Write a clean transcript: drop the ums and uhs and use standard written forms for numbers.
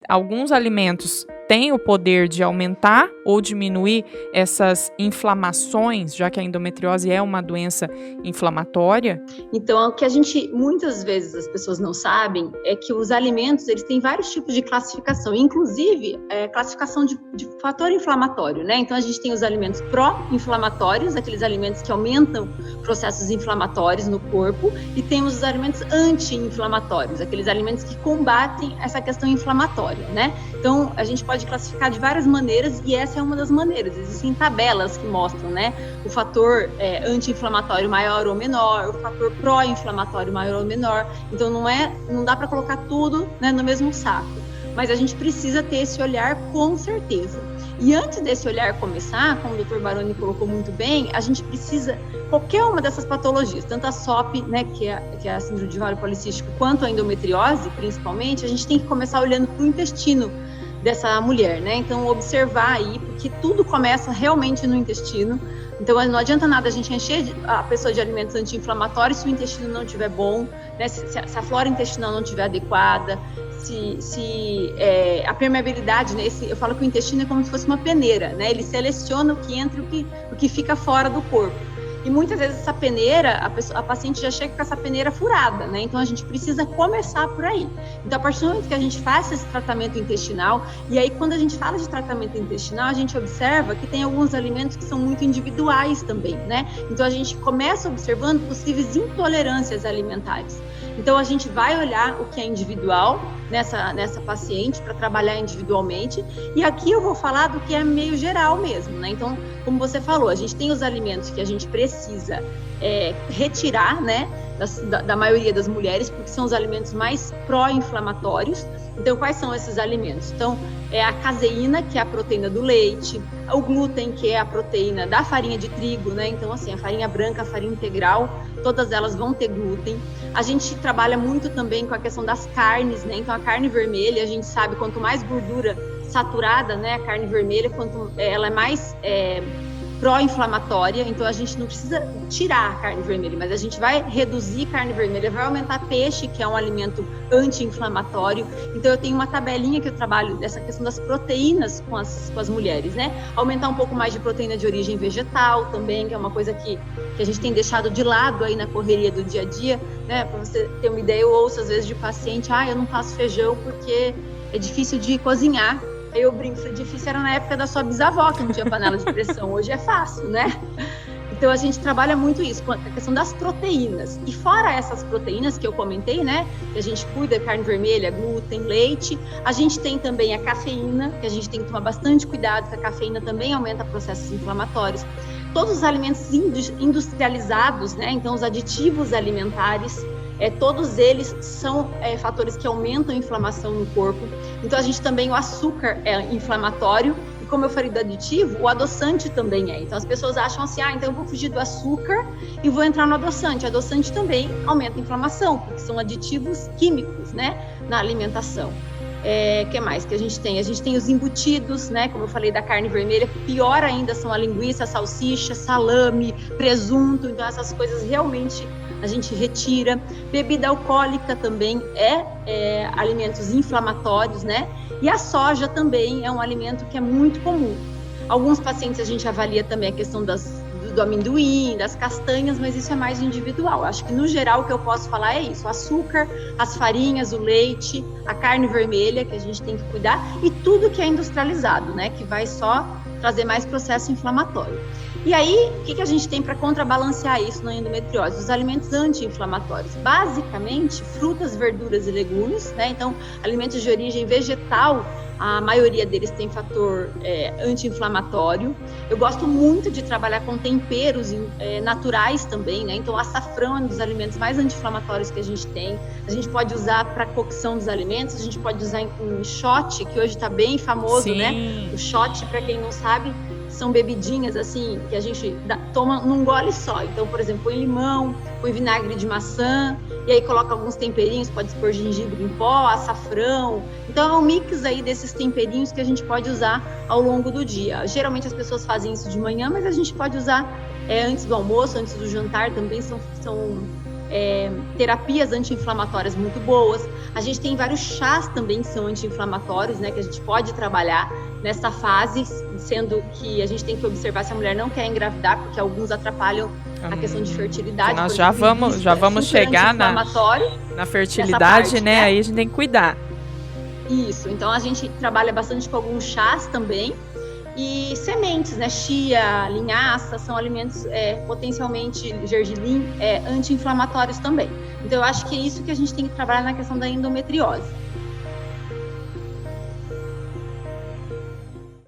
alguns alimentos têm o poder de aumentar ou diminuir essas inflamações, já que a endometriose é uma doença inflamatória? Então, o que a gente, muitas vezes, as pessoas não sabem é que os alimentos, eles têm vários tipos de classificação, inclusive classificação de fator inflamatório, né? Então, a gente tem os alimentos pró-inflamatórios, aqueles alimentos que aumentam processos inflamatórios no corpo, e temos os alimentos anti-inflamatórios, aqueles alimentos que combatem essa questão inflamatória, né? Então, a gente pode classificar de várias maneiras, e essa é uma das maneiras. Existem tabelas que mostram, né, o fator anti-inflamatório maior ou menor, o fator pró-inflamatório maior ou menor. Então, não dá para colocar tudo, né, no mesmo saco. Mas a gente precisa ter esse olhar com certeza. E antes desse olhar começar, como o Dr. Baroni colocou muito bem, a gente precisa, qualquer uma dessas patologias, tanto a SOP, né, que é a síndrome de ovário policístico, quanto a endometriose, principalmente, a gente tem que começar olhando para o intestino dessa mulher, né? Então, observar aí, porque tudo começa realmente no intestino. Então, não adianta nada a gente encher a pessoa de alimentos anti-inflamatórios se o intestino não estiver bom, né? Se a flora intestinal não estiver adequada, se a permeabilidade, né? Eu falo que o intestino é como se fosse uma peneira, né? Ele seleciona o que entra e o que fica fora do corpo. E muitas vezes essa peneira, a paciente já chega com essa peneira furada, né? Então a gente precisa começar por aí. Então, a partir do momento que a gente faz esse tratamento intestinal, e aí quando a gente fala de tratamento intestinal, a gente observa que tem alguns alimentos que são muito individuais também, né? Então a gente começa observando possíveis intolerâncias alimentares. Então a gente vai olhar o que é individual nessa paciente para trabalhar individualmente, e aqui eu vou falar do que é meio geral mesmo, né? Então, como você falou, a gente tem os alimentos que a gente precisa retirar, né, da maioria das mulheres, porque são os alimentos mais pró-inflamatórios. Então, quais são esses alimentos? Então, é a caseína, que é a proteína do leite, o glúten, que é a proteína da farinha de trigo, né? Então, assim, a farinha branca, a farinha integral, todas elas vão ter glúten. A gente trabalha muito também com a questão das carnes, né? Então, a carne vermelha, a gente sabe, quanto mais gordura saturada, né, a carne vermelha, quanto ela é mais pró-inflamatória, então a gente não precisa tirar a carne vermelha, mas a gente vai reduzir carne vermelha, vai aumentar peixe, que é um alimento anti-inflamatório. Então eu tenho uma tabelinha que eu trabalho dessa questão das proteínas com as mulheres, né? Aumentar um pouco mais de proteína de origem vegetal também, que é uma coisa que a gente tem deixado de lado aí na correria do dia a dia, né? Para você ter uma ideia, eu ouço às vezes de paciente, eu não faço feijão porque é difícil de cozinhar. Aí eu brinco, foi difícil, era na época da sua bisavó, que não tinha panela de pressão. Hoje é fácil, né? Então, a gente trabalha muito isso, com a questão das proteínas. E fora essas proteínas que eu comentei, né? Que a gente cuida, carne vermelha, glúten, leite. A gente tem também a cafeína, que a gente tem que tomar bastante cuidado, que a cafeína também aumenta processos inflamatórios. Todos os alimentos industrializados, né? Então, os aditivos alimentares, todos eles são fatores que aumentam a inflamação no corpo. Então, a gente também, o açúcar é inflamatório, e como eu falei do aditivo, o adoçante também é. Então, as pessoas acham assim, então eu vou fugir do açúcar e vou entrar no adoçante. O adoçante também aumenta a inflamação, porque são aditivos químicos, né, na alimentação. Que mais que a gente tem? A gente tem os embutidos, né? Como eu falei da carne vermelha, pior ainda são a linguiça, a salsicha, salame, presunto. Então, essas coisas realmente a gente retira. Bebida alcoólica também alimentos inflamatórios, né? E a soja também é um alimento que é muito comum. Alguns pacientes a gente avalia também a questão do amendoim, das castanhas, mas isso é mais individual. Acho que no geral o que eu posso falar é isso: o açúcar, as farinhas, o leite, a carne vermelha, que a gente tem que cuidar, e tudo que é industrializado, né? Que vai só trazer mais processo inflamatório. E aí, o que a gente tem para contrabalancear isso na endometriose? Os alimentos anti-inflamatórios. Basicamente, frutas, verduras e legumes, né? Então, alimentos de origem vegetal, a maioria deles tem fator anti-inflamatório. Eu gosto muito de trabalhar com temperos naturais também, né? Então, o açafrão é um dos alimentos mais anti-inflamatórios que a gente tem. A gente pode usar para cocção dos alimentos, a gente pode usar em shot, que hoje está bem famoso, sim, né? O shot, para quem não sabe, são bebidinhas assim que a gente toma num gole só. Então, por exemplo, põe limão, põe vinagre de maçã, e aí coloca alguns temperinhos, pode pôr gengibre em pó, açafrão. Então, é um mix aí desses temperinhos que a gente pode usar ao longo do dia. Geralmente as pessoas fazem isso de manhã, mas a gente pode usar antes do almoço, antes do jantar também, são terapias anti-inflamatórias muito boas. A gente tem vários chás também que são anti-inflamatórios, né, que a gente pode trabalhar nessa fase, sendo que a gente tem que observar se a mulher não quer engravidar, porque alguns atrapalham a questão de fertilidade. Nós já vamos chegar na fertilidade, parte, né? Aí a gente tem que cuidar. Isso, então a gente trabalha bastante com alguns chás também. E sementes, né? Chia, linhaça, são alimentos potencialmente, gergelim, anti-inflamatórios também. Então eu acho que é isso que a gente tem que trabalhar na questão da endometriose.